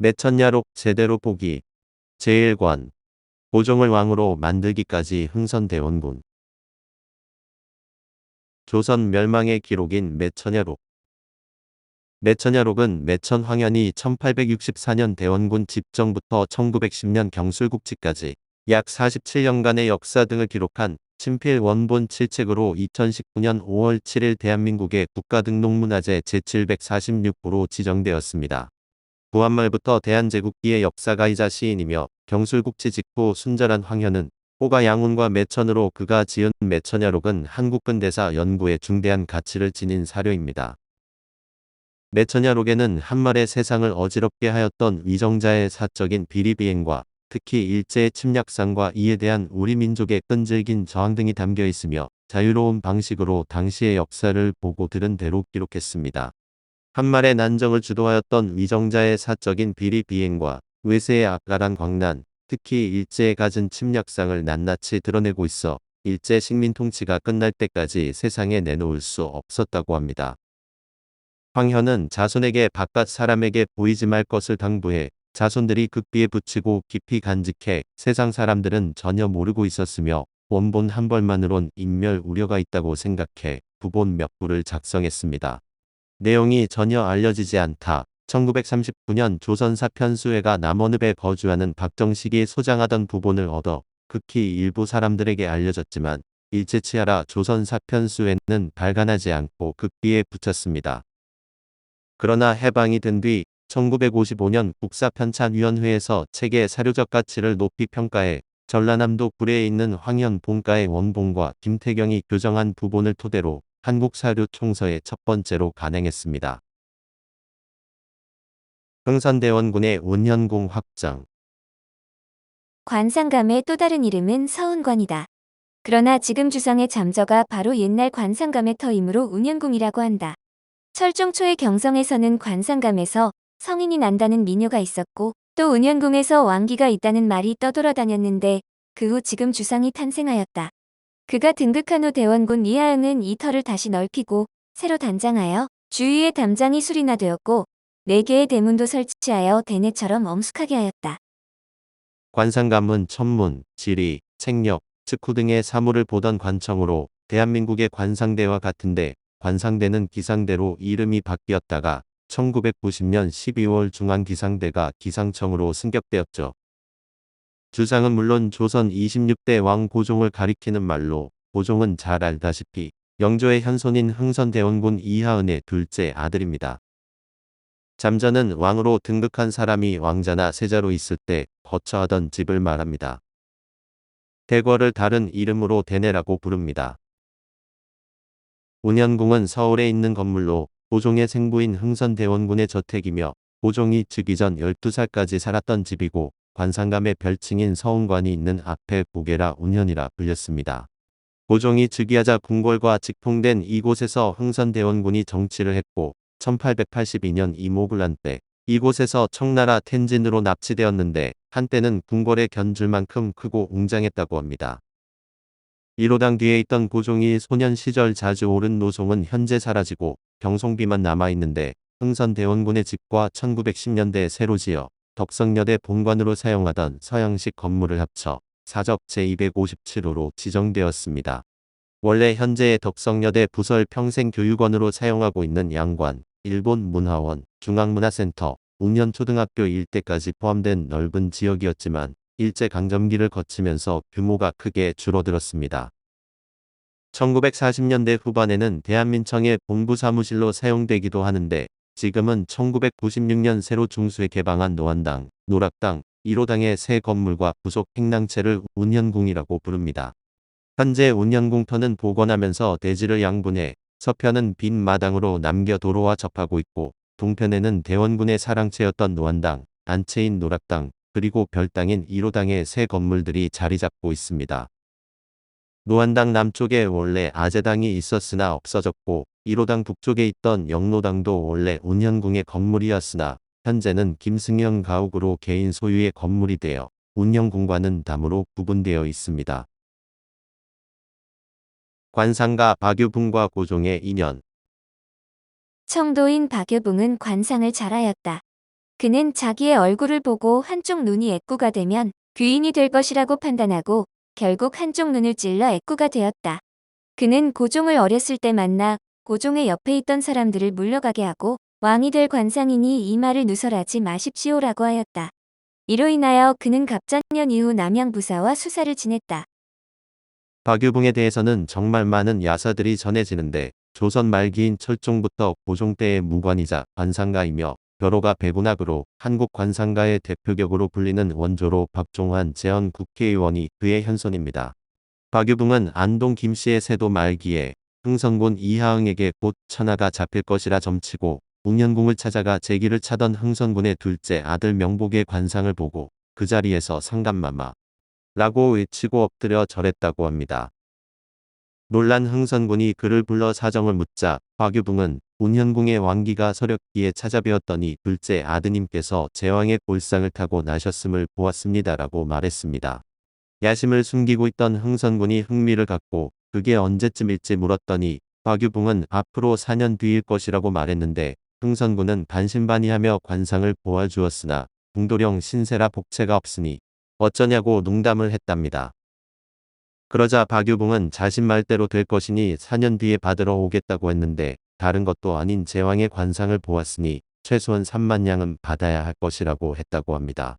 매천야록 제대로 보기 제1권 고종을 왕으로 만들기까지 흥선대원군. 조선 멸망의 기록인 매천야록. 매천야록은 매천 황현이 1864년 대원군 집정부터 1910년 경술국치까지 약 47년간의 역사 등을 기록한 친필 원본 7책으로 2019년 5월 7일 대한민국의 국가등록문화재 제746호로 지정되었습니다. 구한말부터 대한제국기의 역사가이자 시인이며 경술국치 직후 순절한 황현은 호가 양훈과 매천으로 그가 지은 매천야록은 한국 근대사 연구에 중대한 가치를 지닌 사료입니다. 매천야록에는 한말의 세상을 어지럽게 하였던 위정자의 사적인 비리비행과 특히 일제의 침략상과 이에 대한 우리 민족의 끈질긴 저항 등이 담겨 있으며 자유로운 방식으로 당시의 역사를 보고 들은 대로 기록했습니다. 한말의 난정을 주도하였던 위정자의 사적인 비리비행과 외세의 악랄한 광난, 특히 일제에 가진 침략상을 낱낱이 드러내고 있어 일제 식민 통치가 끝날 때까지 세상에 내놓을 수 없었다고 합니다. 황현은 자손에게 바깥 사람에게 보이지 말 것을 당부해 자손들이 극비에 붙이고 깊이 간직해 세상 사람들은 전혀 모르고 있었으며 원본 한 벌만으론 인멸 우려가 있다고 생각해 부본 몇 부를 작성했습니다. 내용이 전혀 알려지지 않다. 1939년 조선사편수회가 남원읍에 거주하는 박정식이 소장하던 부본을 얻어 극히 일부 사람들에게 알려졌지만 일제치하라 조선사편수회는 발간하지 않고 극비에 붙였습니다. 그러나 해방이 된 뒤 1955년 국사편찬위원회에서 책의 사료적 가치를 높이 평가해 전라남도 구례에 있는 황현 본가의 원본과 김태경이 교정한 부본을 토대로 한국사료총서에 첫 번째로 간행했습니다. 흥선대원군의 운현궁 확장. 관상감의 또 다른 이름은 서운관이다. 그러나 지금 주성의 잠저가 바로 옛날 관상감의 터이므로 운현궁이라고 한다. 철종 초의 경성에서는 관상감에서 성인이 난다는 민요가 있었고 또 운현궁에서 왕기가 있다는 말이 떠돌아다녔는데 그 후 지금 주상이 탄생하였다. 그가 등극한 후 대원군 이하응은 이 터를 다시 넓히고 새로 단장하여 주위에 담장이 수리나되었고 4개의 대문도 설치하여 대내처럼 엄숙하게 하였다. 관상감은 천문, 지리, 책력, 측후 등의 사물을 보던 관청으로 대한민국의 관상대와 같은데 관상대는 기상대로 이름이 바뀌었다가 1990년 12월 중앙기상대가 기상청으로 승격되었죠. 주상은 물론 조선 26대 왕 고종을 가리키는 말로 고종은 잘 알다시피 영조의 현손인 흥선대원군 이하은의 둘째 아들입니다. 잠저는 왕으로 등극한 사람이 왕자나 세자로 있을 때 거처하던 집을 말합니다. 대궐을 다른 이름으로 대내라고 부릅니다. 운현궁은 서울에 있는 건물로 고종의 생부인 흥선대원군의 저택이며 고종이 즉위 전 12살까지 살았던 집이고 관상감의 별칭인 서운관이 있는 앞에 고개라 운현이라 불렸습니다. 고종이 즉위하자 궁궐과 직통된 이곳에서 흥선대원군이 정치를 했고 1882년 이모군란 때 이곳에서 청나라 텐진으로 납치되었는데 한때는 궁궐에 견줄 만큼 크고 웅장했다고 합니다. 1호당 뒤에 있던 고종이 소년 시절 자주 오른 노송은 현재 사라지고 병송비만 남아있는데 흥선대원군의 집과 1910년대에 새로 지어 덕성여대 본관으로 사용하던 서양식 건물을 합쳐 사적 제257호로 지정되었습니다. 원래 현재의 덕성여대 부설 평생교육원으로 사용하고 있는 양관, 일본문화원, 중앙문화센터, 웅년초등학교 일대까지 포함된 넓은 지역이었지만 일제강점기를 거치면서 규모가 크게 줄어들었습니다. 1940년대 후반에는 대한민청의 본부사무실로 사용되기도 하는데 지금은 1996년 새로 중수에 개방한 노안당, 노락당, 1호당의 새 건물과 부속 행랑채를 운현궁이라고 부릅니다. 현재 운현궁터는 복원하면서 대지를 양분해 서편은 빈 마당으로 남겨 도로와 접하고 있고 동편에는 대원군의 사랑채였던 노안당, 안채인 노락당, 그리고 별당인 1호당의 새 건물들이 자리 잡고 있습니다. 노안당 남쪽에 원래 아재당이 있었으나 없어졌고 1호당 북쪽에 있던 영로당도 원래 운현궁의 건물이었으나 현재는 김승현 가옥으로 개인 소유의 건물이 되어 운현궁과는 담으로 구분되어 있습니다. 관상가 박유붕과 고종의 인연. 청도인 박유붕은 관상을 잘하였다. 그는 자기의 얼굴을 보고 한쪽 눈이 애꾸가 되면 귀인이 될 것이라고 판단하고 결국 한쪽 눈을 찔러 애꾸가 되었다. 그는 고종을 어렸을 때 만나 고종의 옆에 있던 사람들을 물러가게 하고 왕이 될 관상이니 이 말을 누설하지 마십시오라고 하였다. 이로 인하여 그는 갑작년 이후 남양부사와 수사를 지냈다. 박유붕에 대해서는 정말 많은 야사들이 전해지는데 조선 말기인 철종부터 고종 때의 무관이자 관상가이며 벼로가 배군학으로 한국 관상가의 대표격으로 불리는 원조로 박종환 재헌 국회의원이 그의 현손입니다. 박유붕은 안동 김씨의 세도 말기에 흥선군 이하응에게 곧 천하가 잡힐 것이라 점치고 웅현궁을 찾아가 제기를 차던 흥선군의 둘째 아들 명복의 관상을 보고 그 자리에서 상감마마 라고 외치고 엎드려 절했다고 합니다. 놀란 흥선군이 그를 불러 사정을 묻자 박유붕은 운현궁의 왕기가 서력기에 찾아뵈었더니 둘째 아드님께서 제왕의 골상을 타고 나셨음을 보았습니다라고 말했습니다. 야심을 숨기고 있던 흥선군이 흥미를 갖고 그게 언제쯤일지 물었더니 박유붕은 앞으로 4년 뒤일 것이라고 말했는데 흥선군은 반신반의하며 관상을 보아주었으나 궁도령 신세라 복체가 없으니 어쩌냐고 농담을 했답니다. 그러자 박유붕은 자신 말대로 될 것이니 4년 뒤에 받으러 오겠다고 했는데 다른 것도 아닌 제왕의 관상을 보았으니 최소한 3만 냥은 받아야 할 것이라고 했다고 합니다.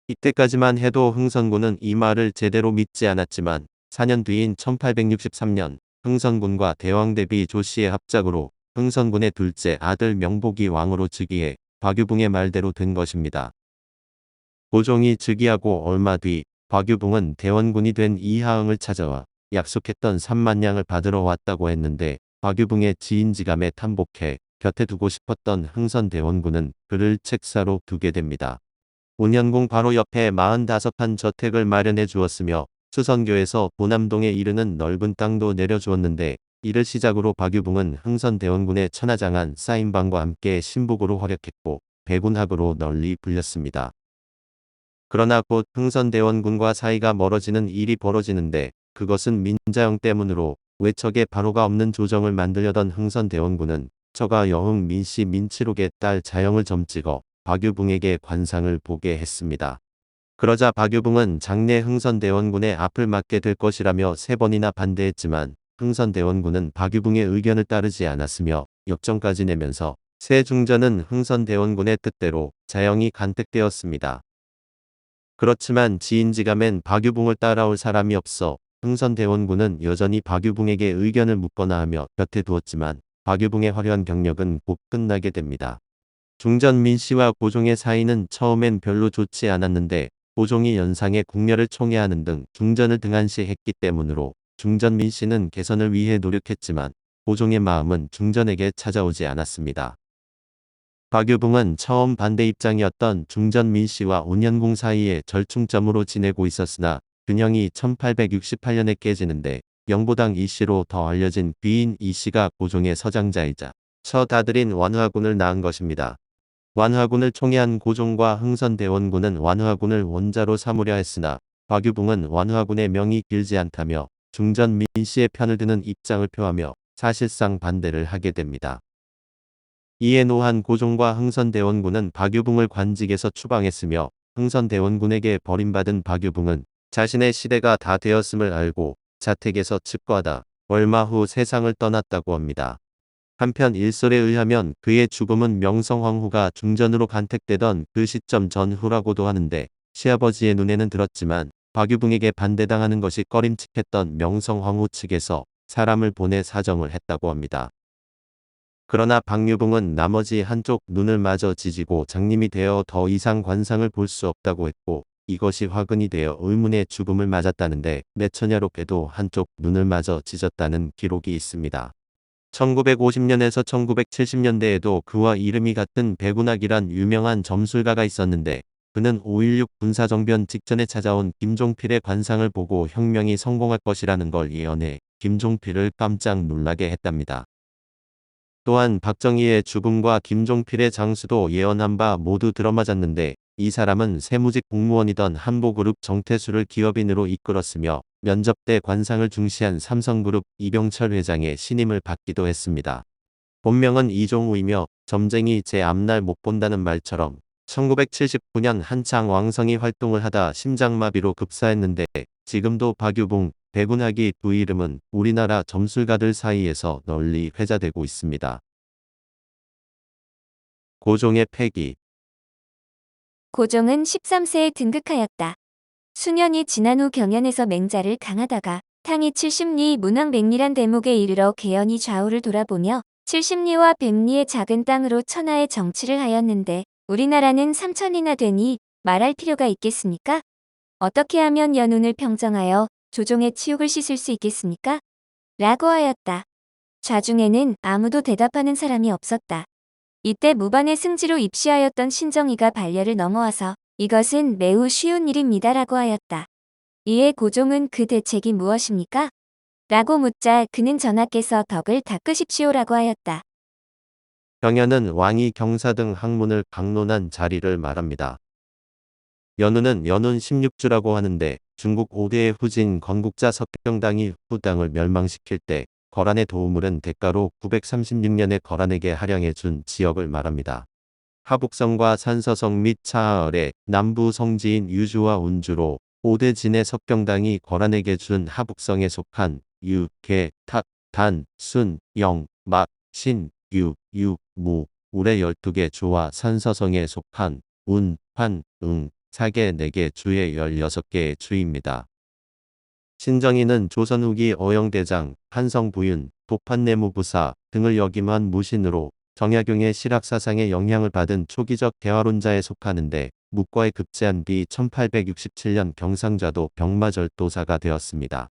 이때까지만 해도 흥선군은 이 말을 제대로 믿지 않았지만 4년 뒤인 1863년 흥선군과 대왕대비 조씨의 합작으로 흥선군의 둘째 아들 명복이 왕으로 즉위해 박유붕의 말대로 된 것입니다. 고종이 즉위하고 얼마 뒤 박유붕은 대원군이 된 이하응을 찾아와 약속했던 3만 냥을 받으러 왔다고 했는데 박유붕의 지인지감에 탐복해 곁에 두고 싶었던 흥선대원군은 그를 책사로 두게 됩니다. 운현궁 바로 옆에 45판 저택을 마련해 주었으며 수선교에서 보남동에 이르는 넓은 땅도 내려주었는데 이를 시작으로 박유붕은 흥선대원군의 천하장한 사인방과 함께 신복으로 활약했고 배군학으로 널리 불렸습니다. 그러나 곧 흥선대원군과 사이가 멀어지는 일이 벌어지는데 그것은 민자영 때문으로 외척에 반호가 없는 조정을 만들려던 흥선대원군은 처가 여흥 민씨 민치록의 딸 자영을 점찍어 박유붕에게 관상을 보게 했습니다. 그러자 박유붕은 장래 흥선대원군의 앞을 맡게 될 것이라며 3번이나 반대했지만 흥선대원군은 박유붕의 의견을 따르지 않았으며 역정까지 내면서 세중전은 흥선대원군의 뜻대로 자영이 간택되었습니다. 그렇지만 지인지감엔 박유붕을 따라올 사람이 없어 흥선대원군은 여전히 박유붕에게 의견을 묻거나 하며 곁에 두었지만 박유붕의 화려한 경력은 곧 끝나게 됩니다. 중전 민씨와 고종의 사이는 처음엔 별로 좋지 않았는데 고종이 연상의 궁녀를 총애하는 등 중전을 등한시했기 때문으로 중전 민씨는 개선을 위해 노력했지만 고종의 마음은 중전에게 찾아오지 않았습니다. 박유붕은 처음 반대 입장이었던 중전 민씨와 운현궁 사이에 절충점으로 지내고 있었으나 균형이 1868년에 깨지는데 영보당 이씨로 더 알려진 귀인 이씨가 고종의 서장자이자 처다들인 완화군을 낳은 것입니다. 완화군을 총애한 고종과 흥선대원군은 완화군을 원자로 삼으려 했으나 박유붕은 완화군의 명이 길지 않다며 중전 민씨의 편을 드는 입장을 표하며 사실상 반대를 하게 됩니다. 이에 노한 고종과 흥선대원군은 박유붕을 관직에서 추방했으며 흥선대원군에게 버림받은 박유붕은 자신의 시대가 다 되었음을 알고 자택에서 칩거하다 얼마 후 세상을 떠났다고 합니다. 한편 일설에 의하면 그의 죽음은 명성황후가 중전으로 간택되던 그 시점 전후라고도 하는데 시아버지의 눈에는 들었지만 박유붕에게 반대당하는 것이 꺼림칙했던 명성황후 측에서 사람을 보내 사정을 했다고 합니다. 그러나 박유붕은 나머지 한쪽 눈을 마저 지지고 장님이 되어 더 이상 관상을 볼 수 없다고 했고 이것이 화근이 되어 의문의 죽음을 맞았다는데 매처녀롭게도 한쪽 눈을 마저 찢었다는 기록이 있습니다. 1950년에서 1970년대에도 그와 이름이 같은 백운학이란 유명한 점술가가 있었는데 그는 5.16 군사정변 직전에 찾아온 김종필의 관상을 보고 혁명이 성공할 것이라는 걸 예언해 김종필을 깜짝 놀라게 했답니다. 또한 박정희의 죽음과 김종필의 장수도 예언한 바 모두 들어맞았는데 이 사람은 세무직 공무원이던 한보그룹 정태수를 기업인으로 이끌었으며 면접 때 관상을 중시한 삼성그룹 이병철 회장의 신임을 받기도 했습니다. 본명은 이종우이며 점쟁이 제 앞날 못 본다는 말처럼 1979년 한창 왕성히 활동을 하다 심장마비로 급사했는데 지금도 박유봉, 백운하기 두 이름은 우리나라 점술가들 사이에서 널리 회자되고 있습니다. 고종의 패기. 고종은 13세에 등극하였다. 수년이 지난 후 경연에서 맹자를 강하다가 탕이 70리 문왕 100리란 대목에 이르러 개연히 좌우를 돌아보며 70리와 100리의 작은 땅으로 천하의 정치를 하였는데 우리나라는 3천이나 되니 말할 필요가 있겠습니까? 어떻게 하면 연운을 평정하여 조종의 치욕을 씻을 수 있겠습니까? 라고 하였다. 좌중에는 아무도 대답하는 사람이 없었다. 이때 무반의 승지로 입시하였던 신정희가 반려를 넘어와서 이것은 매우 쉬운 일입니다라고 하였다. 이에 고종은 그 대책이 무엇입니까? 라고 묻자 그는 전하께서 덕을 닦으십시오라고 하였다. 경연은 왕이 경사 등 학문을 강론한 자리를 말합니다. 연운은 연운 16주라고 하는데 중국 5대의 후진 건국자 석경당이 후당을 멸망시킬 때 거란의 도움을 은 대가로 936년에 거란에게 할양해 준 지역을 말합니다. 하북성과 산서성 및 차하을의 남부 성지인 유주와 운주로 5대 진의 석경당이 거란에게 준 하북성에 속한 유, 개, 탁, 단, 순, 영, 막, 신, 유, 유, 무, 울의 12개 주와 산서성에 속한 운, 환, 응, 사계 4개 주의 16개의 주입니다. 신정희는 조선 후기 어영대장, 한성부윤, 도판내무부사 등을 역임한 무신으로 정약용의 실학사상에 영향을 받은 초기적 대화론자에 속하는데 묵과에 급제한 뒤 1867년 경상좌도 병마절도사가 되었습니다.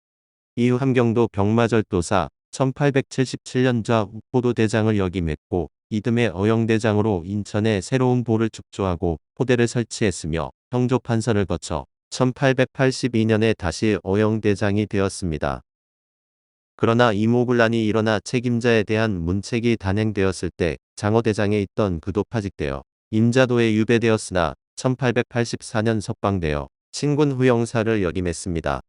이후 함경도 병마절도사, 1877년 우포도대장을 역임했고 이듬해 어영대장으로 인천에 새로운 보를 축조하고 포대를 설치했으며 형조판서를 거쳐 1882년에 다시 어영대장이 되었습니다. 그러나 이모군란이 일어나 책임자에 대한 문책이 단행되었을 때 장어대장에 있던 그도 파직되어 임자도에 유배되었으나 1884년 석방되어 신군 후영사를 역임했습니다.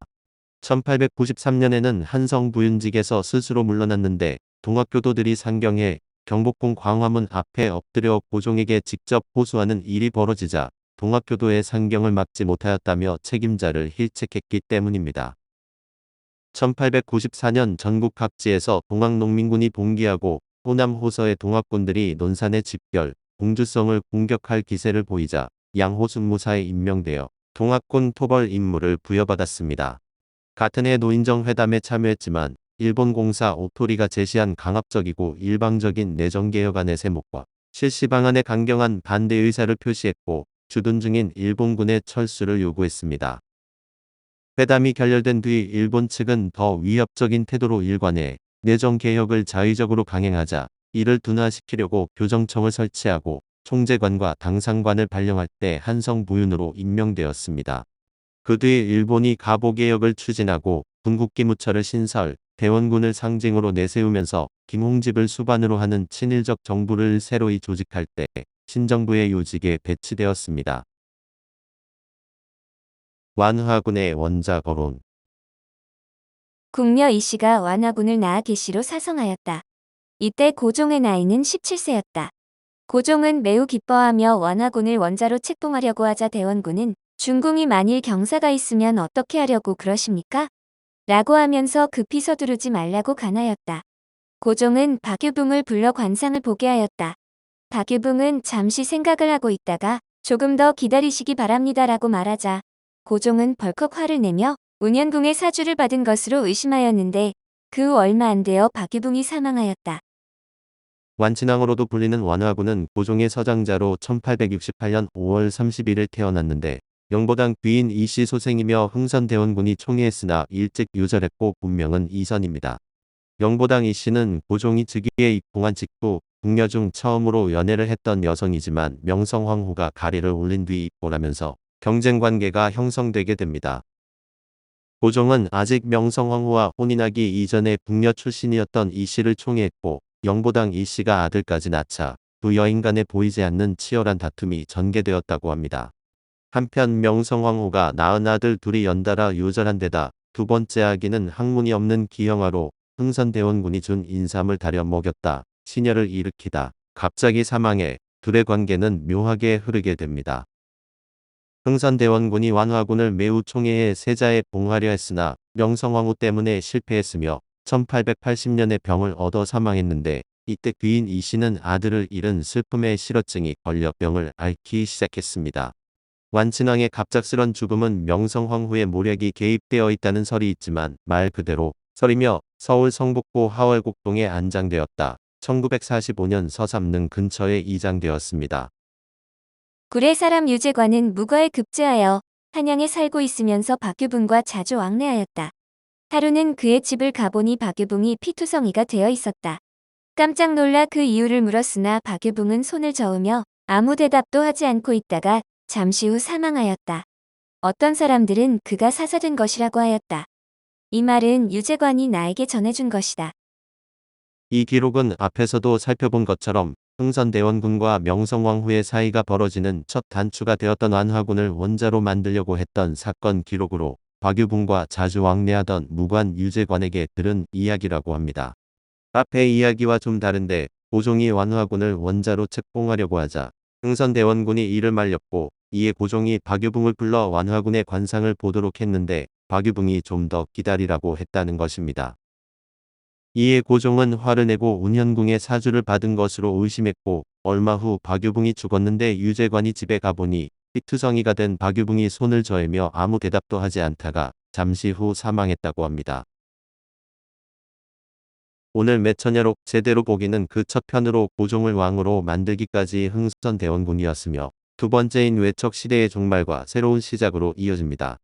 1893년에는 한성부윤직에서 스스로 물러났는데 동학교도들이 상경해 경복궁 광화문 앞에 엎드려 고종에게 직접 호소하는 일이 벌어지자 동학교도의 상경을 막지 못하였다며 책임자를 힐책했기 때문입니다. 1894년 전국 각지에서 동학농민군이 봉기하고 호남 호서의 동학군들이 논산의 집결, 공주성을 공격할 기세를 보이자 양호순무사에 임명되어 동학군 토벌 임무를 부여받았습니다. 같은 해 노인정 회담에 참여했지만 일본 공사 오토리가 제시한 강압적이고 일방적인 내정개혁안의 세목과 실시 방안에 강경한 반대 의사를 표시했고 주둔 중인 일본군의 철수를 요구했습니다. 회담이 결렬된 뒤 일본 측은 더 위협적인 태도로 일관해 내정개혁을 자의적으로 강행하자 이를 둔화시키려고 교정청을 설치하고 총재관과 당상관을 발령할 때 한성부윤으로 임명되었습니다. 그 뒤 일본이 가보개혁을 추진하고 군국기무처를 신설, 대원군을 상징으로 내세우면서 김홍집을 수반으로 하는 친일적 정부를 새로이 조직할 때 신정부의 요직에 배치되었습니다. 완화군의 원자거론. 궁녀 이씨가 완화군을 낳아 계시로 사성하였다. 이때 고종의 나이는 17세였다. 고종은 매우 기뻐하며 완화군을 원자로 책봉하려고 하자 대원군은 중궁이 만일 경사가 있으면 어떻게 하려고 그러십니까? 라고 하면서 급히 서두르지 말라고 간하였다. 고종은 박유붕을 불러 관상을 보게 하였다. 박유붕은 잠시 생각을 하고 있다가 조금 더 기다리시기 바랍니다라고 말하자 고종은 벌컥 화를 내며 운현궁의 사주를 받은 것으로 의심하였는데 그 후 얼마 안 되어 박유붕이 사망하였다. 완친왕으로도 불리는 완화군은 고종의 서장자로 1868년 5월 31일 태어났는데 영보당 귀인 이씨 소생이며 흥선대원군이 총애했으나 일찍 유절했고 본명은 이선입니다. 영보당 이씨는 고종이 즉위에 입궁한 직후 궁녀 중 처음으로 연애를 했던 여성이지만 명성황후가 가리를 올린 뒤 입고라면서 경쟁관계가 형성되게 됩니다. 고종은 아직 명성황후와 혼인하기 이전에 궁녀 출신이었던 이씨를 총애했고 영보당 이씨가 아들까지 낳자 두 여인 간에 보이지 않는 치열한 다툼이 전개되었다고 합니다. 한편 명성황후가 낳은 아들 둘이 연달아 유절한 데다 두 번째 아기는 학문이 없는 기형아로 흥선대원군이 준 인삼을 다려 먹였다. 시녀를 일으키다 갑자기 사망해 둘의 관계는 묘하게 흐르게 됩니다. 흥선대원군이 완화군을 매우 총애해 세자에 봉하려 했으나 명성황후 때문에 실패했으며 1880년에 병을 얻어 사망했는데 이때 귀인 이씨는 아들을 잃은 슬픔에 실어증이 걸려 병을 앓기 시작했습니다. 완친왕의 갑작스런 죽음은 명성황후의 모략이 개입되어 있다는 설이 있지만 말 그대로 설이며 서울 성북구 하월곡동에 안장되었다. 1945년 서삼릉 근처에 이장되었습니다. 구례 사람 유재관은 무과에 급제하여 한양에 살고 있으면서 박유붕과 자주 왕래하였다. 하루는 그의 집을 가보니 박유붕이 피투성이가 되어 있었다. 깜짝 놀라 그 이유를 물었으나 박유붕은 손을 저으며 아무 대답도 하지 않고 있다가 잠시 후 사망하였다. 어떤 사람들은 그가 사사된 것이라고 하였다. 이 말은 유재관이 나에게 전해준 것이다. 이 기록은 앞에서도 살펴본 것처럼 흥선대원군과 명성황후의 사이가 벌어지는 첫 단추가 되었던 완화군을 원자로 만들려고 했던 사건 기록으로 박유붕과 자주 왕래하던 무관 유재관에게 들은 이야기라고 합니다. 앞의 이야기와 좀 다른데 고종이 완화군을 원자로 책봉하려고 하자 흥선대원군이 이를 말렸고 이에 고종이 박유붕을 불러 완화군의 관상을 보도록 했는데 박유붕이 좀 더 기다리라고 했다는 것입니다. 이에 고종은 화를 내고 운현궁의 사주를 받은 것으로 의심했고 얼마 후 박유붕이 죽었는데 유재관이 집에 가보니 피투성이가 된 박유붕이 손을 저으며 아무 대답도 하지 않다가 잠시 후 사망했다고 합니다. 오늘 매처녀록 제대로 보기는 그 첫 편으로 고종을 왕으로 만들기까지 흥선대원군이었으며 두 번째인 외척 시대의 종말과 새로운 시작으로 이어집니다.